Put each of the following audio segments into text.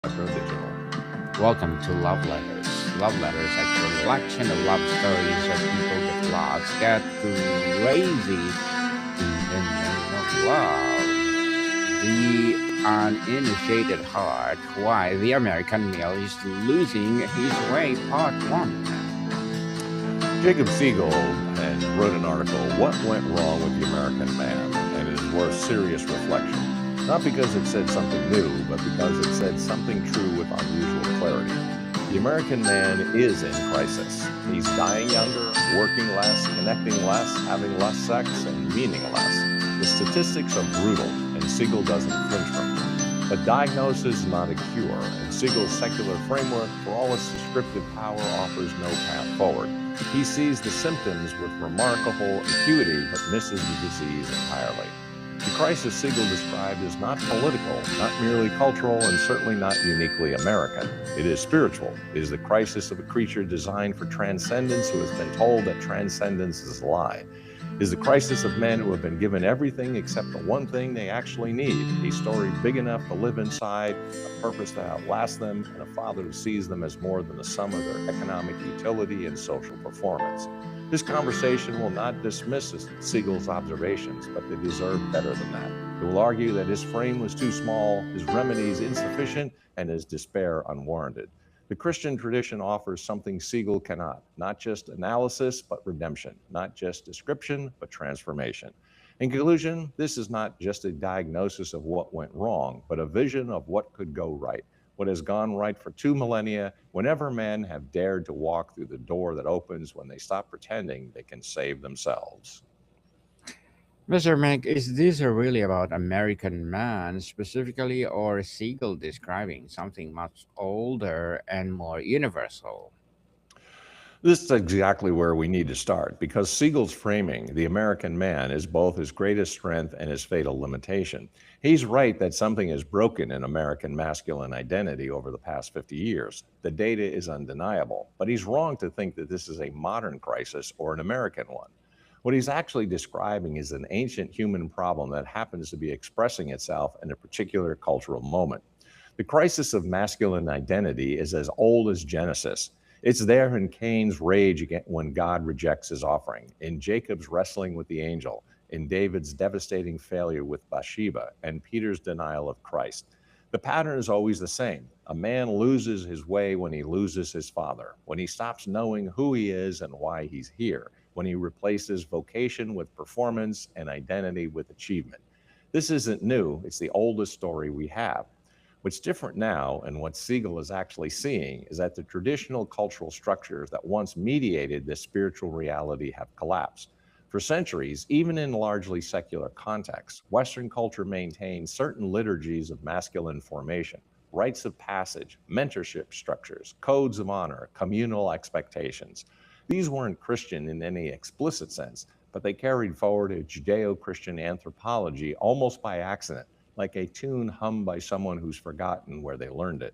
Digital. Welcome to Love Letters. Love Letters are a collection of love stories of people get lost, get crazy in the name of love. The Uninitiated Heart, Why the American Male is Losing His Way, Part 1. Jacob Siegel wrote an article, What Went Wrong with the American Man? And it is worth serious reflection. Not because it said something new, but because it said something true with unusual clarity. The American man is in crisis. He's dying younger, working less, connecting less, having less sex, and meaning less. The statistics are brutal, and Siegel doesn't flinch from them. But diagnosis is not a cure, and Siegel's secular framework, for all its descriptive power, offers no path forward. He sees the symptoms with remarkable acuity, but misses the disease entirely. The crisis Siegel described is not political, not merely cultural, and certainly not uniquely American. It is spiritual. It is the crisis of a creature designed for transcendence who has been told that transcendence is a lie. It is the crisis of men who have been given everything except the one thing they actually need, a story big enough to live inside, a purpose to outlast them, and a father who sees them as more than the sum of their economic utility and social performance. This conversation will not dismiss Siegel's observations, but they deserve better than that. It will argue that his frame was too small, his remedies insufficient, and his despair unwarranted. The Christian tradition offers something Siegel cannot, not just analysis, but redemption, not just description, but transformation. In conclusion, this is not just a diagnosis of what went wrong, but a vision of what could go right, what has gone right for 2 millennia, whenever men have dared to walk through the door that opens when they stop pretending they can save themselves. Mr. Mac, is this really about American man specifically, or Siegel describing something much older and more universal? This is exactly where we need to start because Siegel's framing, the American man, is both his greatest strength and his fatal limitation. He's right that something is broken in American masculine identity over the past 50 years. The data is undeniable, but he's wrong to think that this is a modern crisis or an American one. What he's actually describing is an ancient human problem that happens to be expressing itself in a particular cultural moment. The crisis of masculine identity is as old as Genesis. It's there in Cain's rage when God rejects his offering, in Jacob's wrestling with the angel, in David's devastating failure with Bathsheba, and Peter's denial of Christ. The pattern is always the same. A man loses his way when he loses his father, when he stops knowing who he is and why he's here, when he replaces vocation with performance and identity with achievement. This isn't new, it's the oldest story we have. What's different now, and what Siegel is actually seeing, is that the traditional cultural structures that once mediated this spiritual reality have collapsed. For centuries, even in largely secular contexts, Western culture maintained certain liturgies of masculine formation, rites of passage, mentorship structures, codes of honor, communal expectations. These weren't Christian in any explicit sense, but they carried forward a Judeo Christian anthropology almost by accident, like a tune hummed by someone who's forgotten where they learned it.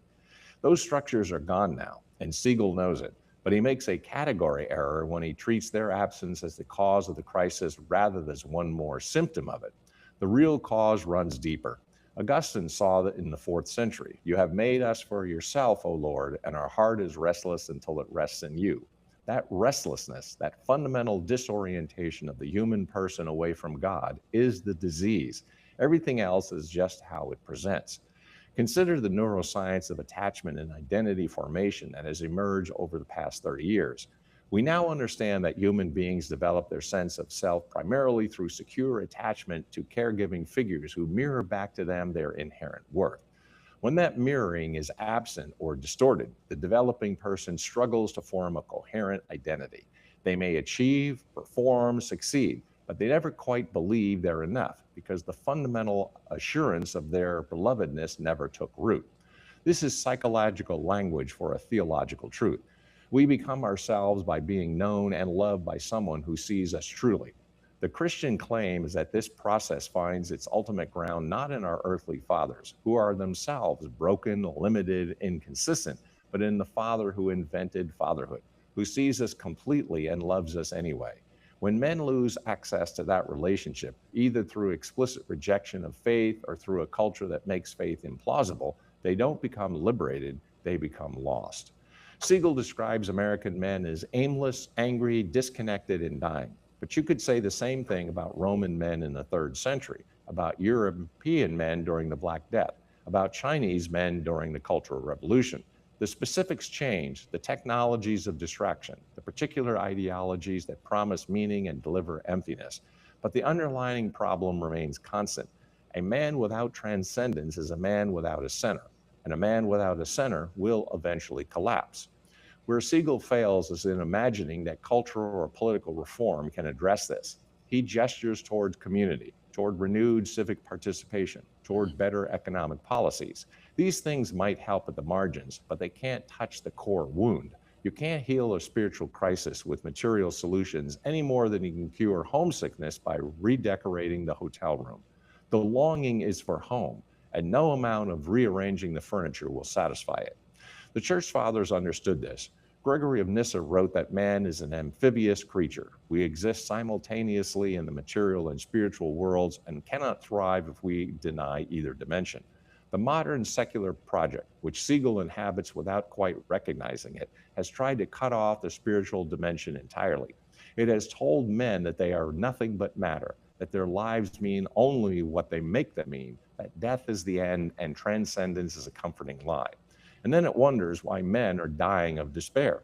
Those structures are gone now, and Siegel knows it, but he makes a category error when he treats their absence as the cause of the crisis rather than as one more symptom of it. The real cause runs deeper. Augustine saw that in the 4th century. You have made us for yourself, O Lord, and our heart is restless until it rests in you. That restlessness, that fundamental disorientation of the human person away from God, is the disease. Everything else is just how it presents. Consider the neuroscience of attachment and identity formation that has emerged over the past 30 years. We now understand that human beings develop their sense of self primarily through secure attachment to caregiving figures who mirror back to them their inherent worth. When that mirroring is absent or distorted, the developing person struggles to form a coherent identity. They may achieve, perform, succeed, but they never quite believe they're enough because the fundamental assurance of their belovedness never took root. This is psychological language for a theological truth. We become ourselves by being known and loved by someone who sees us truly. The Christian claim is that this process finds its ultimate ground not in our earthly fathers, who are themselves broken, limited, inconsistent, but in the Father who invented fatherhood, who sees us completely and loves us anyway. When men lose access to that relationship, either through explicit rejection of faith or through a culture that makes faith implausible, they don't become liberated, they become lost. Siegel describes American men as aimless, angry, disconnected, and dying. But you could say the same thing about Roman men in the third century, about European men during the Black Death, about Chinese men during the Cultural Revolution. The specifics change, the technologies of distraction, the particular ideologies that promise meaning and deliver emptiness. But the underlying problem remains constant. A man without transcendence is a man without a center, and a man without a center will eventually collapse. Where Siegel fails is in imagining that cultural or political reform can address this. He gestures toward community, toward renewed civic participation, toward better economic policies. These things might help at the margins, but they can't touch the core wound. You can't heal a spiritual crisis with material solutions any more than you can cure homesickness by redecorating the hotel room. The longing is for home, and no amount of rearranging the furniture will satisfy it. The church fathers understood this. Gregory of Nyssa wrote that man is an amphibious creature. We exist simultaneously in the material and spiritual worlds and cannot thrive if we deny either dimension. The modern secular project, which Siegel inhabits without quite recognizing it, has tried to cut off the spiritual dimension entirely. It has told men that they are nothing but matter, that their lives mean only what they make them mean, that death is the end and transcendence is a comforting lie. And then it wonders why men are dying of despair.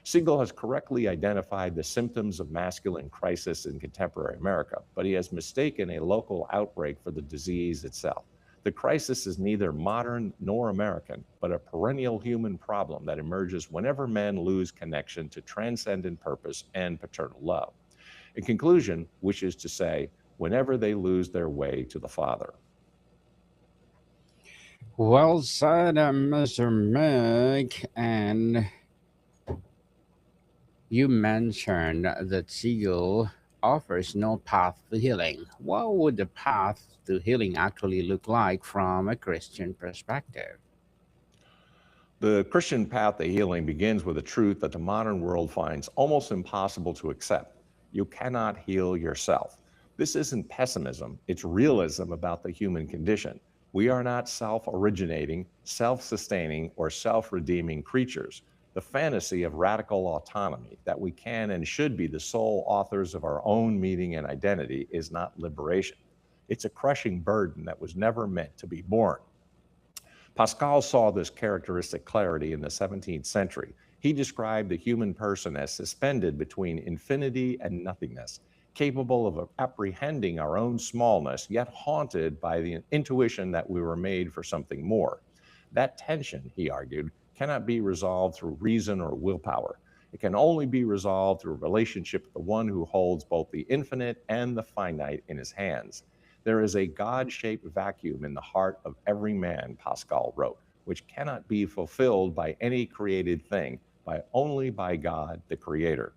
Siegel has correctly identified the symptoms of masculine crisis in contemporary America, but he has mistaken a local outbreak for the disease itself. The crisis is neither modern nor American, but a perennial human problem that emerges whenever men lose connection to transcendent purpose and paternal love. In conclusion, which is to say, whenever they lose their way to the Father. Well said, Mr. Mick. And you mentioned that Siegel offers no path to healing. What would the path to healing actually look like from a Christian perspective? The Christian path to healing begins with a truth that the modern world finds almost impossible to accept. You cannot heal yourself. This isn't pessimism, it's realism about the human condition. We are not self originating, self sustaining, or self redeeming creatures. The fantasy of radical autonomy, that we can and should be the sole authors of our own meaning and identity, is not liberation. It's a crushing burden that was never meant to be borne. Pascal saw this characteristic clarity in the 17th century. He described the human person as suspended between infinity and nothingness, capable of apprehending our own smallness, yet haunted by the intuition that we were made for something more. That tension, he argued, cannot be resolved through reason or willpower. It can only be resolved through a relationship with the one who holds both the infinite and the finite in his hands. There is a God-shaped vacuum in the heart of every man, Pascal wrote, which cannot be fulfilled by any created thing, only by God, the Creator.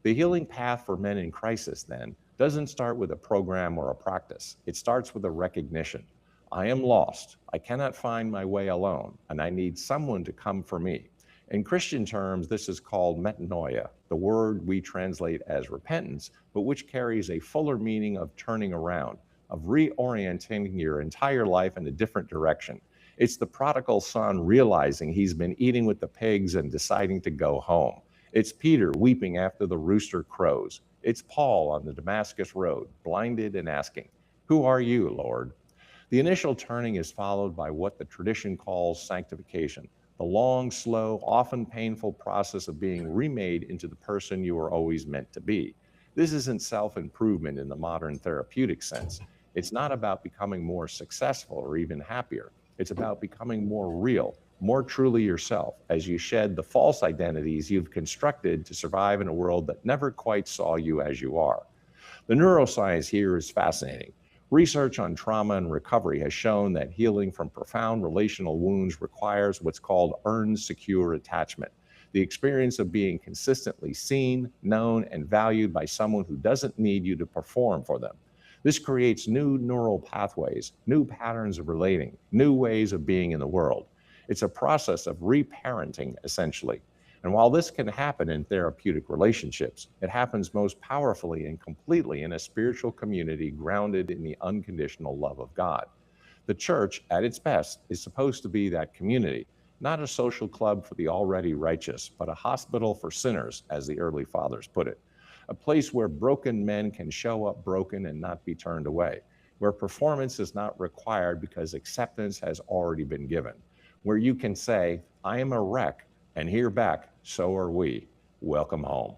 The healing path for men in crisis, then, doesn't start with a program or a practice. It starts with a recognition. I am lost. I cannot find my way alone, and I need someone to come for me. In Christian terms, this is called metanoia, the word we translate as repentance, but which carries a fuller meaning of turning around, of reorienting your entire life in a different direction. It's the prodigal son realizing he's been eating with the pigs and deciding to go home. It's Peter weeping after the rooster crows. It's Paul on the Damascus road, blinded and asking, "Who are you, Lord?" The initial turning is followed by what the tradition calls sanctification, the long, slow, often painful process of being remade into the person you were always meant to be. This isn't self-improvement in the modern therapeutic sense. It's not about becoming more successful or even happier. It's about becoming more real, more truly yourself, as you shed the false identities you've constructed to survive in a world that never quite saw you as you are. The neuroscience here is fascinating. Research on trauma and recovery has shown that healing from profound relational wounds requires what's called earned secure attachment, the experience of being consistently seen, known, and valued by someone who doesn't need you to perform for them. This creates new neural pathways, new patterns of relating, new ways of being in the world. It's a process of reparenting, essentially. And while this can happen in therapeutic relationships, it happens most powerfully and completely in a spiritual community grounded in the unconditional love of God. The church, at its best, is supposed to be that community, not a social club for the already righteous, but a hospital for sinners, as the early fathers put it. A place where broken men can show up broken and not be turned away, where performance is not required because acceptance has already been given, where you can say, I am a wreck, and hear back, so are we. Welcome home.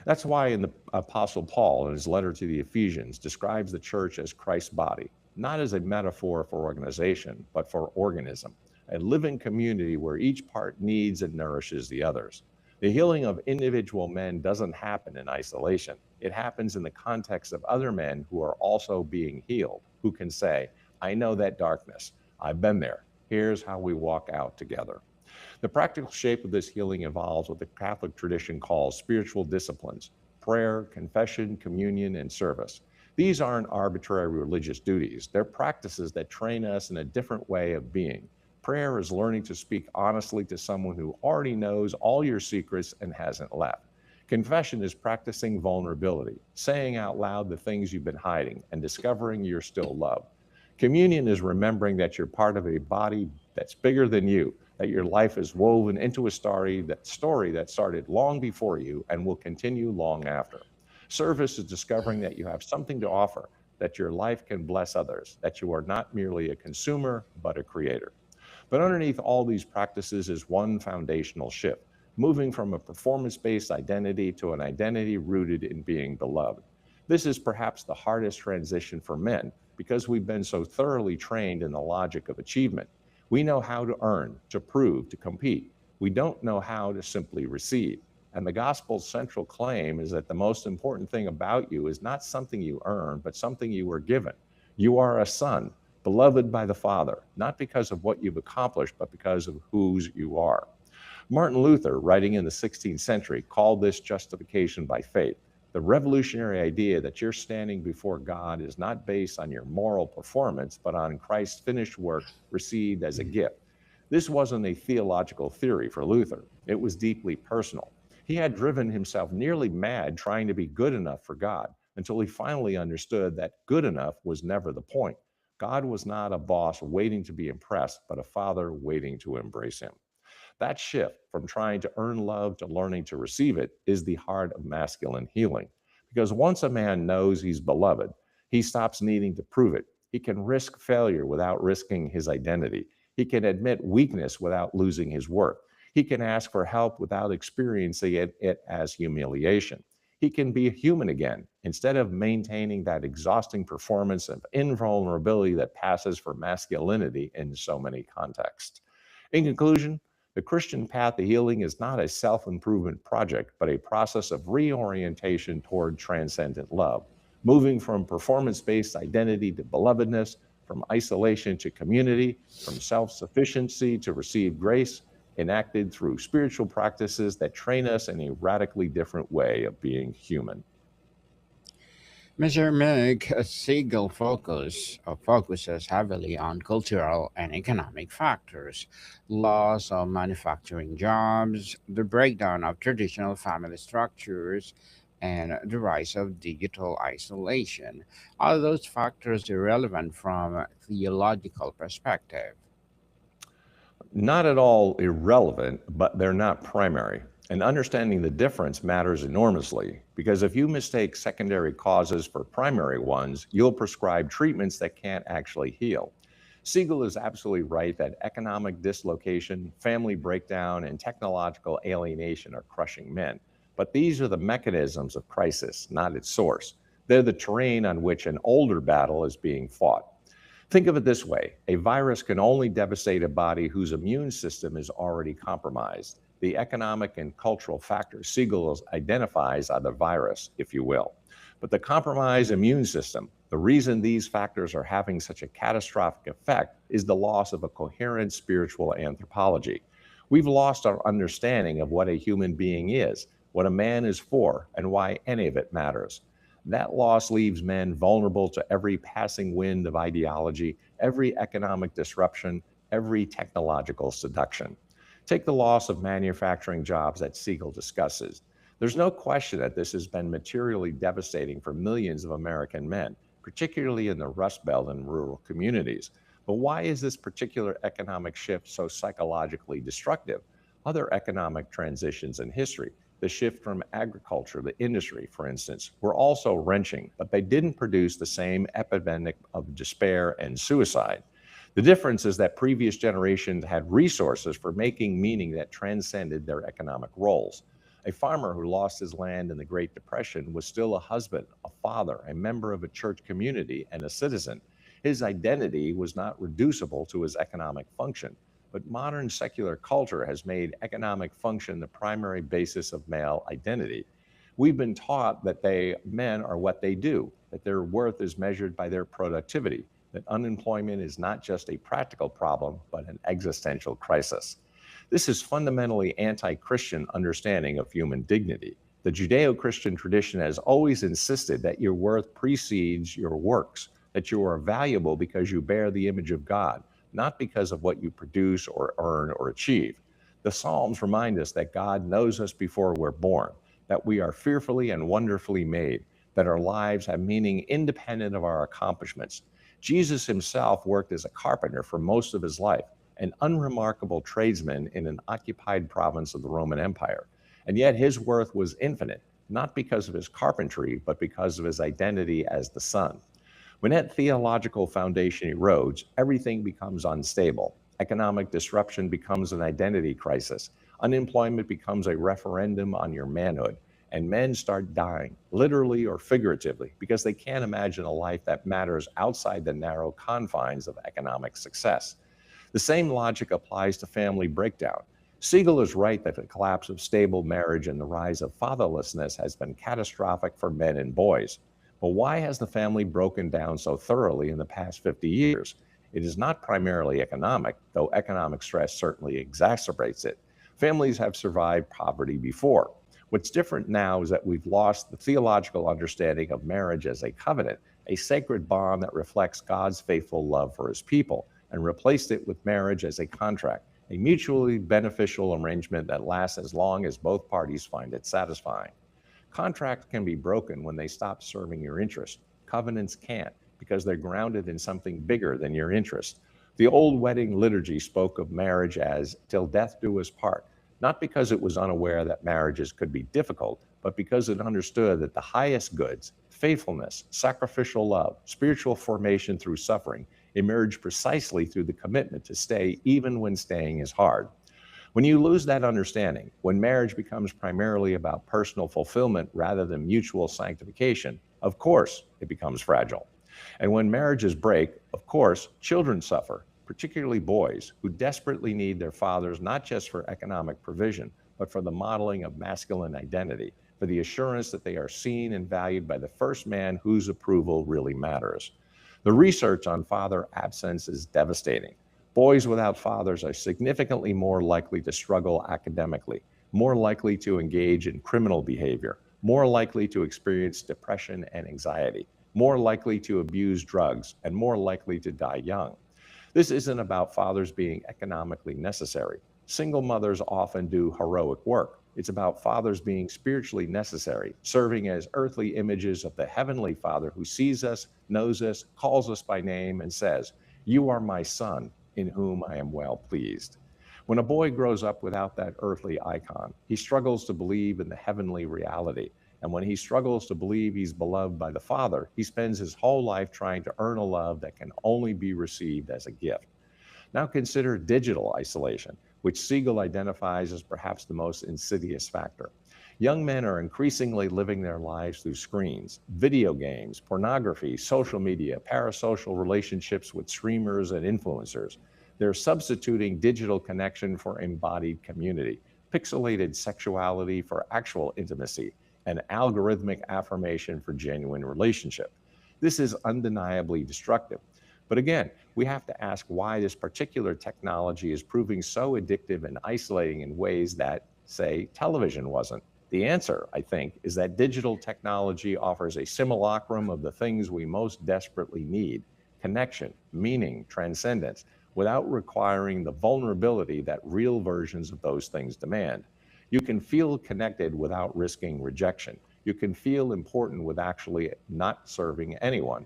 That's why in the Apostle Paul, in his letter to the Ephesians, describes the church as Christ's body, not as a metaphor for organization, but for organism, a living community where each part needs and nourishes the others. The healing of individual men doesn't happen in isolation. It happens in the context of other men who are also being healed, who can say, I know that darkness. I've been there. Here's how we walk out together. The practical shape of this healing involves what the Catholic tradition calls spiritual disciplines: prayer, confession, communion, and service. These aren't arbitrary religious duties, they're practices that train us in a different way of being. Prayer is learning to speak honestly to someone who already knows all your secrets and hasn't left. Confession is practicing vulnerability, saying out loud the things you've been hiding, and discovering you're still loved. Communion is remembering that you're part of a body that's bigger than you, that your life is woven into a story that started long before you and will continue long after. Service is discovering that you have something to offer, that your life can bless others, that you are not merely a consumer, but a creator. But underneath all these practices is one foundational shift, moving from a performance based identity to an identity rooted in being beloved. This is perhaps the hardest transition for men because we've been so thoroughly trained in the logic of achievement. We know how to earn, to prove, to compete. We don't know how to simply receive. And the gospel's central claim is that the most important thing about you is not something you earn, but something you were given. You are a son, beloved by the Father, not because of what you've accomplished, but because of whose you are. Martin Luther, writing in the 16th century, called this justification by faith, the revolutionary idea that your standing before God is not based on your moral performance, but on Christ's finished work received as a gift. This wasn't a theological theory for Luther. It was deeply personal. He had driven himself nearly mad trying to be good enough for God until he finally understood that good enough was never the point. God was not a boss waiting to be impressed, but a father waiting to embrace him. That shift from trying to earn love to learning to receive it is the heart of masculine healing. Because once a man knows he's beloved, he stops needing to prove it. He can risk failure without risking his identity. He can admit weakness without losing his worth. He can ask for help without experiencing it as humiliation. He can be human again instead of maintaining that exhausting performance of invulnerability that passes for masculinity in so many contexts. In conclusion, the Christian path to healing is not a self improvement project, but a process of reorientation toward transcendent love, moving from performance based identity to belovedness, from isolation to community, from self sufficiency to receive grace, enacted through spiritual practices that train us in a radically different way of being human. Mr. Mick Siegel focuses heavily on cultural and economic factors, loss of manufacturing jobs, the breakdown of traditional family structures, and the rise of digital isolation. Are those factors irrelevant from a theological perspective? Not at all irrelevant, but they're not primary. And understanding the difference matters enormously because if you mistake secondary causes for primary ones, you'll prescribe treatments that can't actually heal. Siegel is absolutely right that economic dislocation, family breakdown, and technological alienation are crushing men. But these are the mechanisms of crisis, not its source. They're the terrain on which an older battle is being fought. Think of it this way: a virus can only devastate a body whose immune system is already compromised. The economic and cultural factors Siegel identifies are the virus, if you will. But the compromised immune system, the reason these factors are having such a catastrophic effect, is the loss of a coherent spiritual anthropology. We've lost our understanding of what a human being is, what a man is for, and why any of it matters. That loss leaves men vulnerable to every passing wind of ideology, every economic disruption, every technological seduction. Take the loss of manufacturing jobs that Siegel discusses. There's no question that this has been materially devastating for millions of American men, particularly in the Rust Belt and rural communities. But why is this particular economic shift so psychologically destructive? Other economic transitions in history, the shift from agriculture to industry, for instance, were also wrenching, but they didn't produce the same epidemic of despair and suicide. The difference is that previous generations had resources for making meaning that transcended their economic roles. A farmer who lost his land in the Great Depression was still a husband, a father, a member of a church community, and a citizen. His identity was not reducible to his economic function, but modern secular culture has made economic function the primary basis of male identity. We've been taught that men are what they do, that their worth is measured by their productivity, that unemployment is not just a practical problem, but an existential crisis. This is fundamentally anti-Christian understanding of human dignity. The Judeo-Christian tradition has always insisted that your worth precedes your works, that you are valuable because you bear the image of God, not because of what you produce or earn or achieve. The Psalms remind us that God knows us before we're born, that we are fearfully and wonderfully made, that our lives have meaning independent of our accomplishments. Jesus himself worked as a carpenter for most of his life, an unremarkable tradesman in an occupied province of the Roman Empire. And yet his worth was infinite, not because of his carpentry, but because of his identity as the Son. When that theological foundation erodes, everything becomes unstable. Economic disruption becomes an identity crisis. Unemployment becomes a referendum on your manhood. And men start dying, literally or figuratively, because they can't imagine a life that matters outside the narrow confines of economic success. The same logic applies to family breakdown. Siegel is right that the collapse of stable marriage and the rise of fatherlessness has been catastrophic for men and boys. But why has the family broken down so thoroughly in the past 50 years? It is not primarily economic, though economic stress certainly exacerbates it. Families have survived poverty before. What's different now is that we've lost the theological understanding of marriage as a covenant, a sacred bond that reflects God's faithful love for his people, and replaced it with marriage as a contract, a mutually beneficial arrangement that lasts as long as both parties find it satisfying. Contracts can be broken when they stop serving your interest. Covenants can't, because they're grounded in something bigger than your interest. The old wedding liturgy spoke of marriage as till death do us part, not because it was unaware that marriages could be difficult, but because it understood that the highest goods, faithfulness, sacrificial love, spiritual formation through suffering, emerge precisely through the commitment to stay even when staying is hard. When you lose that understanding, when marriage becomes primarily about personal fulfillment rather than mutual sanctification, of course it becomes fragile. And when marriages break, of course, children suffer, particularly boys who desperately need their fathers not just for economic provision, but for the modeling of masculine identity, for the assurance that they are seen and valued by the first man whose approval really matters. The research on father absence is devastating. Boys without fathers are significantly more likely to struggle academically, more likely to engage in criminal behavior, more likely to experience depression and anxiety, more likely to abuse drugs, and more likely to die young. This isn't about fathers being economically necessary. Single mothers often do heroic work. It's about fathers being spiritually necessary, serving as earthly images of the heavenly Father who sees us, knows us, calls us by name, and says, "You are my son, in whom I am well pleased." When a boy grows up without that earthly icon, he struggles to believe in the heavenly reality. And when he struggles to believe he's beloved by the Father, he spends his whole life trying to earn a love that can only be received as a gift. Now consider digital isolation, which Siegel identifies as perhaps the most insidious factor. Young men are increasingly living their lives through screens, video games, pornography, social media, parasocial relationships with streamers and influencers. They're substituting digital connection for embodied community, pixelated sexuality for actual intimacy, and algorithmic affirmation for genuine relationship. This is undeniably destructive. But again, we have to ask why this particular technology is proving so addictive and isolating in ways that, say, television wasn't. The answer, I think, is that digital technology offers a simulacrum of the things we most desperately need: connection, meaning, transcendence, without requiring the vulnerability that real versions of those things demand. You can feel connected without risking rejection. You can feel important with actually not serving anyone.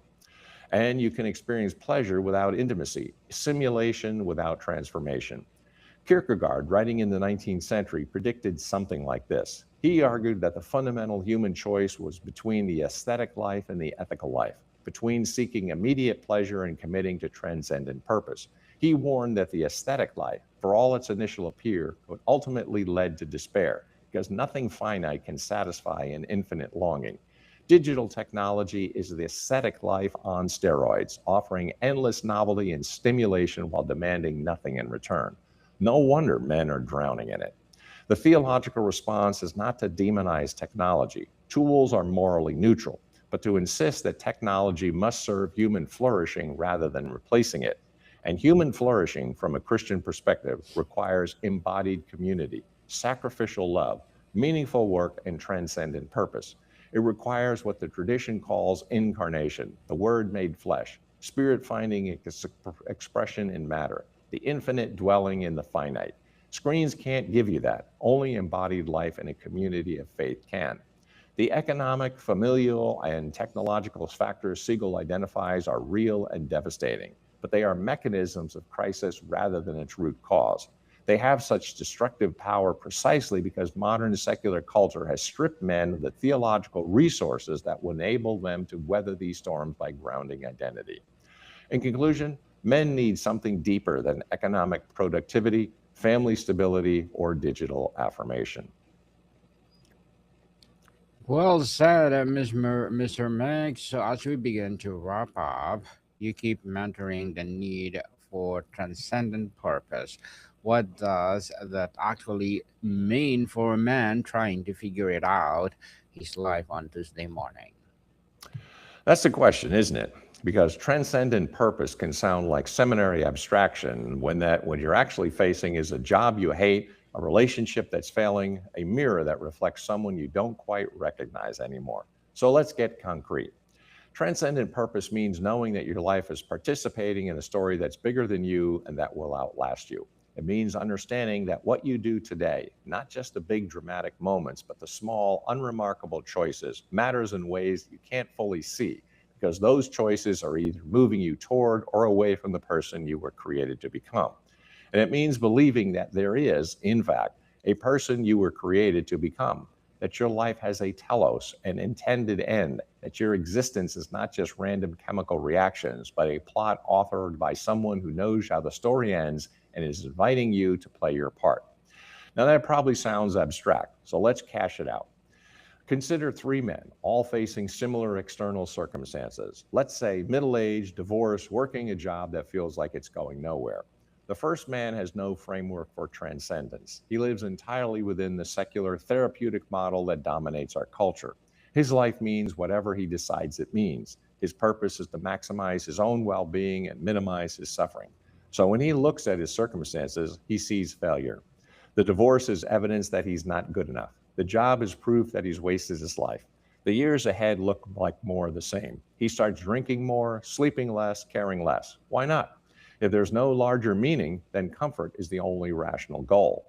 And you can experience pleasure without intimacy, simulation without transformation. Kierkegaard, writing in the 19th century, predicted something like this. He argued that the fundamental human choice was between the aesthetic life and the ethical life, between seeking immediate pleasure and committing to transcendent purpose. He warned that the aesthetic life, for all its initial appeal, would ultimately lead to despair, because nothing finite can satisfy an infinite longing. Digital technology is the aesthetic life on steroids, offering endless novelty and stimulation while demanding nothing in return. No wonder men are drowning in it. The theological response is not to demonize technology. Tools are morally neutral, but to insist that technology must serve human flourishing rather than replacing it. And human flourishing, from a Christian perspective, requires embodied community, sacrificial love, meaningful work, and transcendent purpose. It requires what the tradition calls incarnation, the Word made flesh, spirit finding expression in matter, the infinite dwelling in the finite. Screens can't give you that. Only embodied life in a community of faith can. The economic, familial, and technological factors Siegel identifies are real and devastating, but they are mechanisms of crisis rather than its root cause. They have such destructive power precisely because modern secular culture has stripped men of the theological resources that will enable them to weather these storms by grounding identity. In conclusion, men need something deeper than economic productivity, family stability, or digital affirmation. Well said, Mr. Meg. So, as we begin to wrap up, you keep mentoring the need for transcendent purpose. What does that actually mean for a man trying to figure it out his life on Tuesday morning? That's the question, isn't it? Because transcendent purpose can sound like seminary abstraction when what you're actually facing is a job you hate, a relationship that's failing, a mirror that reflects someone you don't quite recognize anymore. So let's get concrete. Transcendent purpose means knowing that your life is participating in a story that's bigger than you and that will outlast you. It means understanding that what you do today, not just the big dramatic moments, but the small, unremarkable choices, matters in ways you can't fully see, because those choices are either moving you toward or away from the person you were created to become. And it means believing that there is, in fact, a person you were created to become, that your life has a telos, an intended end, that your existence is not just random chemical reactions, but a plot authored by someone who knows how the story ends and is inviting you to play your part. Now, that probably sounds abstract, so let's cash it out. Consider three men, all facing similar external circumstances. Let's say middle-aged, divorced, working a job that feels like it's going nowhere. The first man has no framework for transcendence. He lives entirely within the secular therapeutic model that dominates our culture. His life means whatever he decides it means. His purpose is to maximize his own well-being and minimize his suffering. So when he looks at his circumstances, he sees failure. The divorce is evidence that he's not good enough. The job is proof that he's wasted his life. The years ahead look like more of the same. He starts drinking more, sleeping less, caring less. Why not? If there's no larger meaning, then comfort is the only rational goal.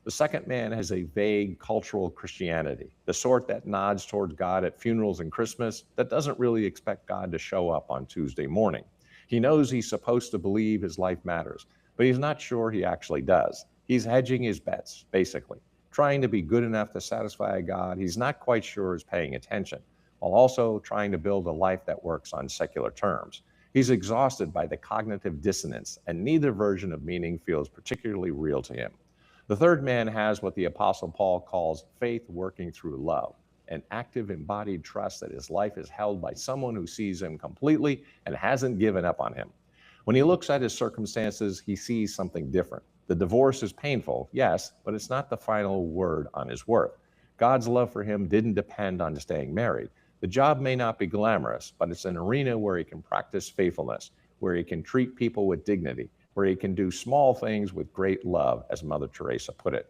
The second man has a vague cultural Christianity, the sort that nods toward God at funerals and Christmas, that doesn't really expect God to show up on Tuesday morning. He knows he's supposed to believe his life matters, but he's not sure he actually does. He's hedging his bets, basically, trying to be good enough to satisfy a God he's not quite sure is paying attention, while also trying to build a life that works on secular terms. He's exhausted by the cognitive dissonance, and neither version of meaning feels particularly real to him. The third man has what the Apostle Paul calls faith working through love, an active embodied trust that his life is held by someone who sees him completely and hasn't given up on him. When he looks at his circumstances, he sees something different. The divorce is painful, yes, but it's not the final word on his worth. God's love for him didn't depend on staying married. The job may not be glamorous, but it's an arena where he can practice faithfulness, where he can treat people with dignity, where he can do small things with great love, as Mother Teresa put it.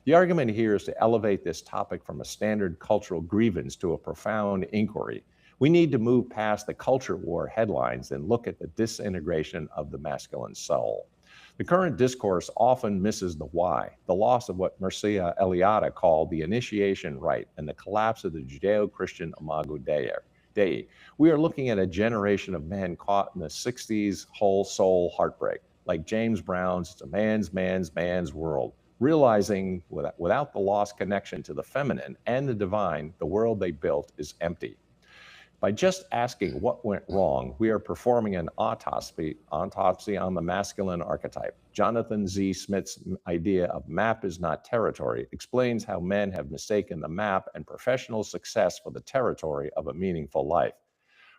The argument here is to elevate this topic from a standard cultural grievance to a profound inquiry. We need to move past the culture war headlines and look at the disintegration of the masculine soul. The current discourse often misses the why, the loss of what Mircea Eliade called the initiation rite and the collapse of the Judeo Christian imago Dei. We are looking at a generation of men caught in the 60s whole soul heartbreak, like James Brown's It's a man's world, realizing without the lost connection to the feminine and the divine, the world they built is empty. By just asking what went wrong, we are performing an autopsy on the masculine archetype. Jonathan Z. Smith's idea of map is not territory explains how men have mistaken the map and professional success for the territory of a meaningful life.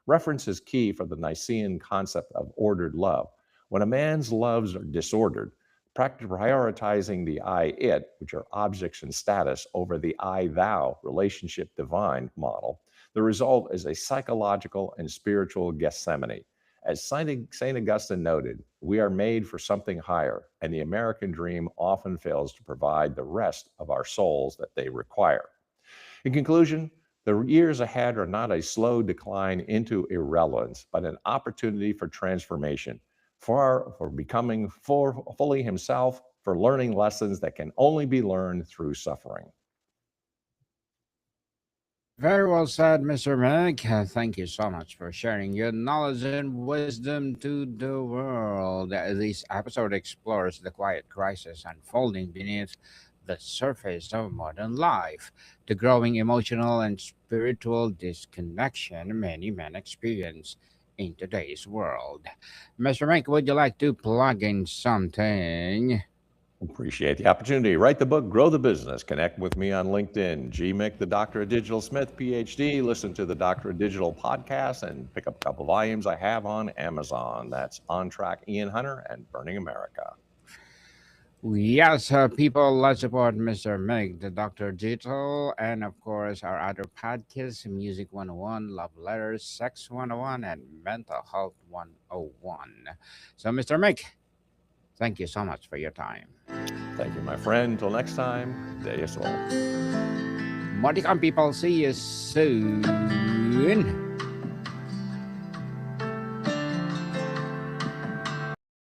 Reference is key for the Nicene concept of ordered love. When a man's loves are disordered, prioritizing the I-it, which are objects and status, over the I-thou, relationship divine model, the result is a psychological and spiritual Gethsemane. As St. Augustine noted, we are made for something higher, and the American dream often fails to provide the rest of our souls that they require. In conclusion, the years ahead are not a slow decline into irrelevance, but an opportunity for transformation, for becoming fully himself, for learning lessons that can only be learned through suffering. Very well said, Mr. Meg. Thank you so much for sharing your knowledge and wisdom to the world. This episode explores the quiet crisis unfolding beneath the surface of modern life, the growing emotional and spiritual disconnection many men experience in today's world. Mr. Meg, would you like to plug in something? Appreciate the opportunity. Write the book, grow the business. Connect with me on LinkedIn. GMIC, the Doctor of Digital Smith, PhD. Listen to the Doctor of Digital podcast and pick up a couple volumes I have on Amazon. That's On Track, Ian Hunter, and Burning America. Yes, people, let's support Mr. Meg, the Dr. Digital, and of course our other podcasts, Music 101, Love Letters, Sex 101, and Mental Health 101. So, Mr. Meg, thank you so much for your time. Thank you, my friend. Until next time, Deus Sol. Modicon people, see you soon.